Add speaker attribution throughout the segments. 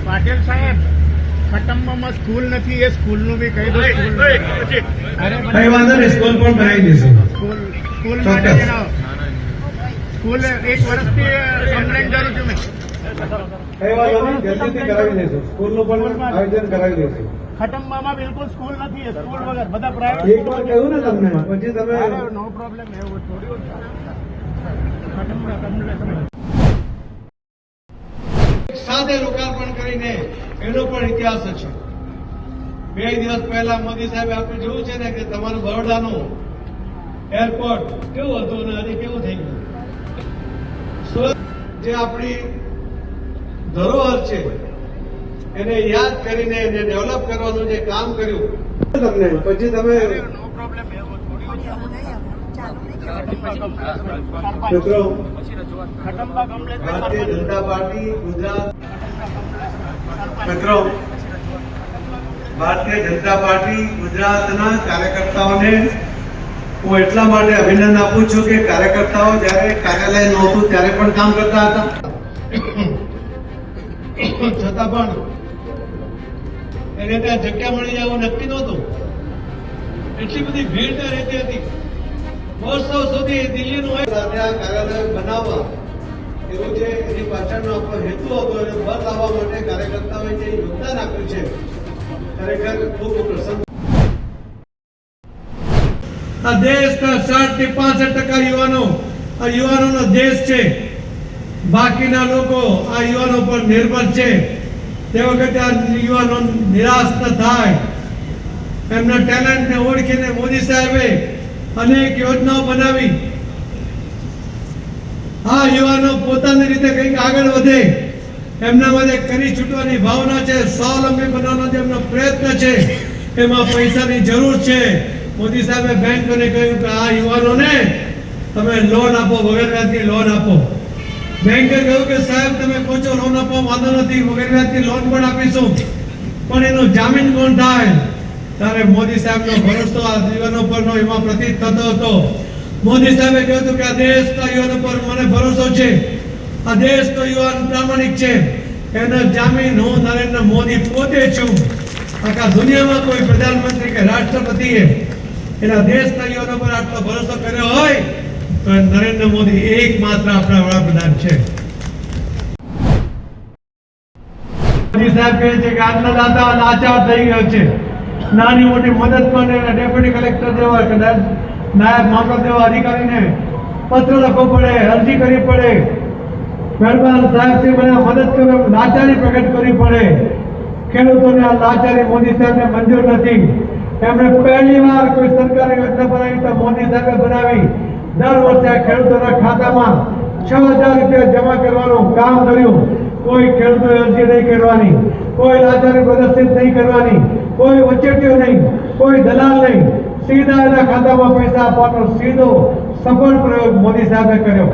Speaker 1: પાટીલ સાહેબ, ખટંબમાં સ્કૂલ નથી, એ સ્કૂલનું બી કહી દો.
Speaker 2: કઈ વાંધો નહીં, સ્કૂલ પણ બનાવી દઈશું.
Speaker 1: સ્કૂલ માટે જણાવો. સ્કૂલ 1 વર્ષથી કમ્પ્લેન કરું છું મેં.
Speaker 2: કઈ વાંધો નહીં, જલ્દીથી કરાવી દઈશું. સ્કૂલનું પણ આયોજન કરાવી દઈશું.
Speaker 1: ખટંબામાં બિલકુલ સ્કૂલ નથી, સ્કૂલ વગર બધા પ્રાઇવેટ.
Speaker 2: એક વાર કહ્યું ને તમને, પછી તમે
Speaker 1: નો પ્રોબ્લેમ. એવું થોડી ખટંબા કમ્પ્લેન
Speaker 2: સાથે લોકાર્પણ કરીને એનો પણ ઇતિહાસ છે. 2 દિવસ પહેલા મોદી સાહેબે આપણે જોયું છે ને કે તમારું બરોડાનું એરપોર્ટ કેવું હતું અને આજે કેવું થઈ ગયું. જે આપણી ધરોહર છે એને યાદ કરીને એને ડેવલપ કરવાનું જે કામ કર્યું તમને, પછી તમે
Speaker 1: નો પ્રોબ્લેમ. એવું
Speaker 2: મિત્રો
Speaker 1: ખટંબા કમ્પ્લેન
Speaker 2: ભારતીય જનતા પાર્ટી ગુજરાત મિત્રો ભારતીય જનતા પાર્ટી ગુજરાતના કાર્યકર્તાઓને હું એટલા માટે અભિનંદન આપું છું કે કાર્યકર્તાઓ જયારે કાર્યાલય નહોતું ત્યારે પણ કામ કરતા હતા, છતાં પણ એને ત્યાં જગ્યા મળી જાય એવું નક્કી નહોતું. એટલી બધી ભીડ ત્યાં રહેતી હતી. વર્ષો સુધી દિલ્હીનું કાર્યાલય બનાવવા એવું છે, એની પાછળનો આપણો હેતુ હતો. એને બળ લાવવા માટે કાર્યકર્તાઓએ જે યોગદાન આપ્યું છે ખરેખર ખૂબ પ્રસન્ન. આ દેશના 60 થી 65% યુવાનો આ યુવાનોનો દેશ છે. બાકીના લોકો આ યુવાનો પર નિર્ભર છે. તે વખતે આ યુવાનો નિરાશ ન થાય, એમના ટેલેન્ટને ઓળખીને મોદી સાહેબે અનેક યોજનાઓ બનાવી. આ યુવાનો પોતાની રીતે કંઈક આગળ વધે, એમનામાં જે કરી છૂટવાની ભાવના છે, સ્વાવલંબી બનવાનો જે એમનો પ્રયત્ન છે, એમાં પૈસાની જરૂર છે. મોદી સાહેબે બેંકોને કહ્યું કે આ યુવાનોને તમે લોન આપો, વગર વ્યાજની લોન આપો. બેંકે કહ્યું કે સાહેબ તમે કહો છો લોન આપો, વાંધો નથી, વગર વ્યાજની લોન પણ આપીશું, પણ એનો જામીન કોણ થાય? ત્યારે મોદી સાહેબનો ભરોસો આ યુવાનો પરનો એમાં પ્રતીત થતો હતો. મોદી સાહેબે કહ્યું હતું કે આ દેશના યુવાનો પર મને ભરોસો છે, આ દેશનો યુવાન પ્રામાણિક છે, એનો જામીન હું નરેન્દ્ર મોદી પોતે છું. આખા દુનિયામાં કોઈ પ્રધાનમંત્રી કે રાષ્ટ્રપતિએ એના દેશના યુવાનો પર આટલો ભરોસો કર્યો હોય તો નરેન્દ્ર મોદી એકમાત્ર આપણા વડાપ્રધાન છે. મોદી સાહેબ કહે છે કે આજના દાતા લાચાર થઈ ગયો છે. નાની મોટી મદદ માટે ડેપ્યુટી કલેક્ટર જેવા કે નાયબ મામલતદાર જેવા અધિકારીને પત્ર લખવો પડે, અરજી કરવી પડે, મહેરબાન સાહેબથી મને મદદ કરો, લાચારી પ્રગટ કરવી પડે. ખેડૂતોને આ લાચારી મોદી સાહેબને મંજૂર નથી. એમણે પહેલી વાર કોઈ સરકારી યોજના બનાવી તો મોદી સાહેબે બનાવી. દર વર્ષે ખેડૂતોના ખાતામાં 6,000 રૂપિયા જમા કરવાનું કામ કર્યું. કોઈ ખેડૂતોએ અરજી નહીં કરવાની, કોઈ લાચારી પ્રદર્શિત નહીં કરવાની, કોઈ વચેટીઓ નહીં, કોઈ દલાલ નહીં, સીધા એના ખાતામાં પૈસા આપવાનો સીધો સફળ પ્રયોગ મોદી સાહેબે કર્યો.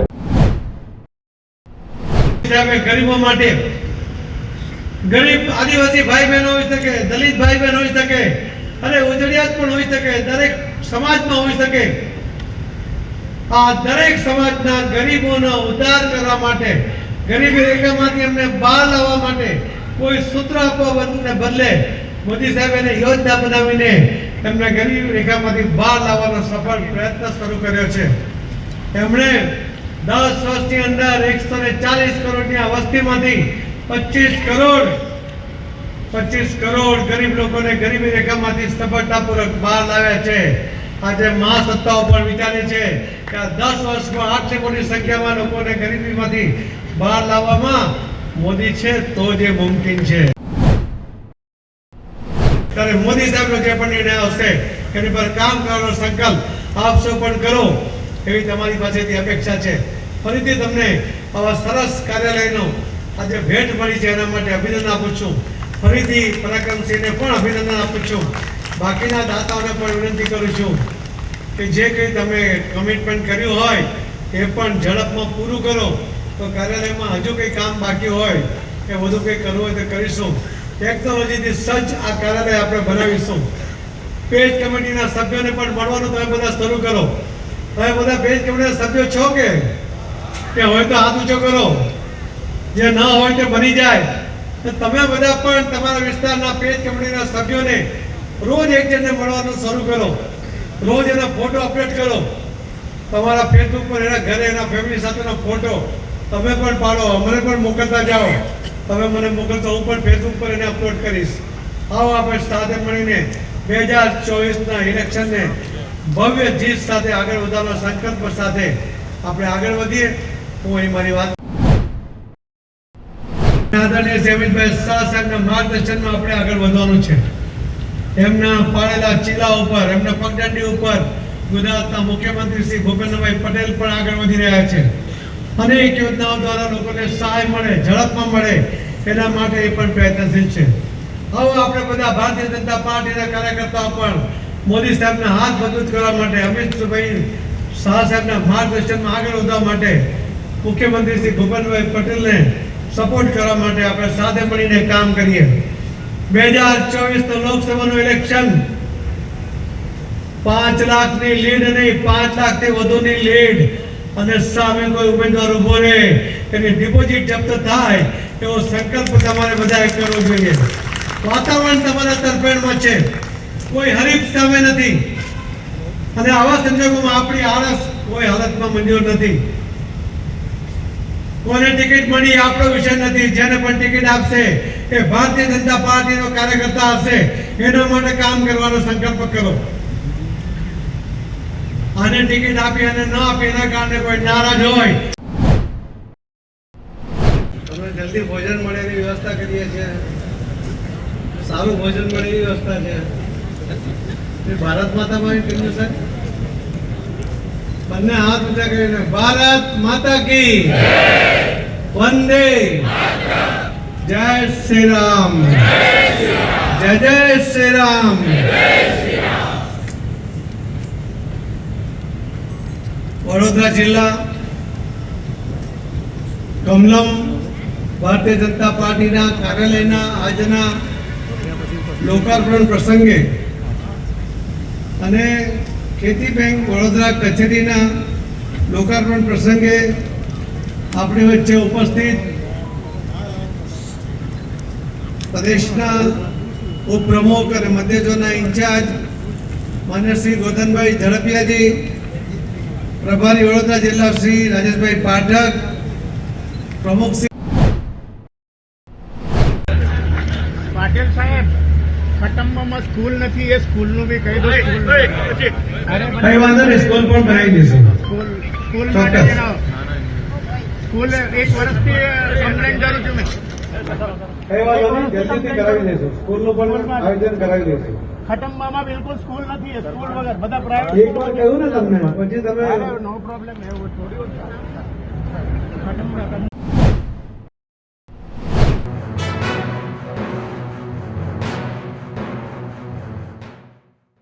Speaker 2: સાહેબે ગરીબો માટે, ગરીબ આદિવાસી ભાઈ બહેનો હોઈ શકે, દલિત ભાઈ બહેન હોઈ શકે અને ઉજળિયાત પણ હોઈ શકે, દરેક સમાજમાં હોઈ શકે. આ દરેક સમાજના ગરીબોનો ઉદ્ધાર કરવા માટે, ગરીબી રેખામાંથી એમને બહાર લાવવા માટે કોઈ સૂત્ર આપવા બદલે મોદી સાહેબે એને યોજના બનાવીને એમને ગરીબી રેખામાંથી બહાર લાવવાનો સફળ પ્રયત્ન શરૂ કર્યો છે. એમણે 10 વર્ષની અંદર 140 કરોડની આ વસ્તીમાંથી 25 કરોડ ગરીબ લોકોને ગરીબી રેખામાંથી સફળતાપૂર્વક બહાર લાવ્યા છે. આજે મહાસત્તાઓ પણ વિચારે છે કે આ 10 વર્ષમાં આટલી મોટી સંખ્યામાં લોકોને ગરીબીમાંથી બહાર લાવવામાં મોદી છે તો જે મુમકિન છે. ત્યારે મોદી સાહેબનો જે પણ નિર્ણય આવશે એની પર કામ કરવાનો સંકલ્પ આપ સૌ પણ કરો એવી તમારી પાસેથી અપેક્ષા છે. ફરીથી તમને આવા સરસ કાર્યાલયનો આજે ભેટ મળી છે એના માટે અભિનંદન આપું છું. ફરીથી પરાક્રમસિંહને પણ અભિનંદન આપું છું. બાકીના દાતાઓને પણ વિનંતી કરું છું કે જે કંઈ તમે કમિટમેન્ટ કર્યું હોય એ પણ ઝડપમાં પૂરું કરો. તો કાર્યાલયમાં હજુ કંઈ કામ બાકી હોય કે વધુ કંઈ કરવું હોય તો કરીશું. ટેકનોલોજીથી સજ્જ આ કાર્યાલય આપણે બનાવીશું. પેજ કમિટીના સભ્યોને પણ મળવાનું તમે બધા શરૂ કરો. તમે બધા પેજ કમિટીના સભ્યો છો કે હોય તો હાથ ઊંચો કરો. જે ન હોય તે બની જાય. તો તમે બધા પણ તમારા વિસ્તારના પેજ કમિટીના સભ્યોને રોજ એક જણને મળવાનું શરૂ કરો, રોજ એના ફોટો અપડેટ કરો, તમારા ફેસબુક પર એના ઘરે એના ફેમિલી સાથેનો ફોટો તમે પણ પાડો, અમને પણ મોકલતા જાઓ. તમે મને મોકલશો, હું પણ ફેસબુક પર એને અપલોડ કરીશ. આવો આપણે સાથે મળીને 2024ના ઇલેક્શનને ભવ્ય જીત સાથે આગળ વધવાનો સંકલ્પ સાથે આપણે આગળ વધીએ. હું અહીં મારી વાત આદરણીય જયમિતભાઈ શાહ સાહેબના માર્ગદર્શનમાં આપણે આગળ વધવાનું છે. એમના પાડેલા ચીલા ઉપર, એમના પગદંડી ઉપર ગુજરાતના મુખ્યમંત્રી શ્રી ભૂપેન્દ્રભાઈ પટેલ પણ આગળ વધી રહ્યા છે. અનેક યોજનાઓ દ્વારા લોકોને સહાય મળે, ઝડપમાં મળે, એના માટે એ પણ પ્રયત્નશીલ છે. હવે આપણે બધા ભારતીય જનતા પાર્ટીના કાર્યકર્તાઓ પણ મોદી સાહેબના હાથ મજબૂત કરવા માટે, અમિતભાઈ શાહ સાહેબના માર્ગદર્શનમાં આગળ વધવા માટે, મુખ્યમંત્રી શ્રી ભૂપેન્દ્રભાઈ પટેલને સપોર્ટ કરવા માટે આપણે સાથે મળીને કામ કરીએ. 2024 લોકસભાનું ઇલેક્શન 5 લાખની લીડ નહીં, 5 લાખથી વધુની લીડ અને સામે કોઈ ઉમેદવાર ઉભો રહે એની ડિપોઝિટ જપ્ત થાય એવો સંકલ્પ તમારે બધાએ કરવો જોઈએ. વાતાવરણ તમારા તરફેણમાં છે, કોઈ હરીફ સામે નથી અને આવા સંજોગોમાં આપણી આળસ કોઈ હાલતમાં મંજૂર નથી. કોને ટિકિટ મળી આપણો વિષય નથી. જેને પણ ટિકિટ આપશે એ ભારતીય જનતા પાર્ટીનો કાર્યકર્તા હશે. એના માટે કામ કરવાનો સંકલ્પ કરો. આને ટિકિટ આપી અને ન આપી એના કારણે કોઈ નારાજ હોય, તમને જલ્દી ભોજન મળે એની વ્યવસ્થા કરીએ છીએ. સારું ભોજન મળે એવી વ્યવસ્થા છે. ભારત માતા માં કહ્યું સર, બંને હાથ ઊંચા કરીને ભારત માતા કી વંદે જય શ્રી રામ, જય જય શ્રી રામ. વડોદરા જિલ્લા કમલમ ભારતીય જનતા પાર્ટીના કાર્યાલયના આજના લોકાર્પણ પ્રસંગે અને ખેતી બેંક વડોદરા કચેરીના લોકાર્પણ પ્રસંગે આપણી વચ્ચે ઉપસ્થિત પ્રદેશના ઉપપ્રમુખ અને મધ્ય ઝોનના ઇન્ચાર્જ માન્ય શ્રી ગોરધનભાઈ ઝડપિયાજી, પ્રભારી વડોદરા જિલ્લા શ્રી રાજેશભાઈ પાઠક, પ્રમુખ શ્રી
Speaker 1: પાટીલ સાહેબ, ખટંબમાં સ્કૂલ નથી, એ સ્કૂલનું બી કહી દો.
Speaker 2: કઈ વાંધો નહીં, સ્કૂલ પણ બનાવી દઈશું.
Speaker 1: સ્કૂલ માટે જણાવો. સ્કૂલ 1 વર્ષથી કમ્પ્લેન કરું છું મેં.
Speaker 2: કઈ વાંધો નહીં, જલ્દીથી કરાવી દઈશું. સ્કૂલનું પણ આયોજન કરાવી દઈશું.
Speaker 1: ખટંબામાં બિલકુલ સ્કૂલ નથી, સ્કૂલ વગર બધા પ્રાઇવેટ.
Speaker 2: એકવાર કહ્યું ને તમને, પછી તમે
Speaker 1: નો પ્રોબ્લેમ. એવું થોડી ખટંબા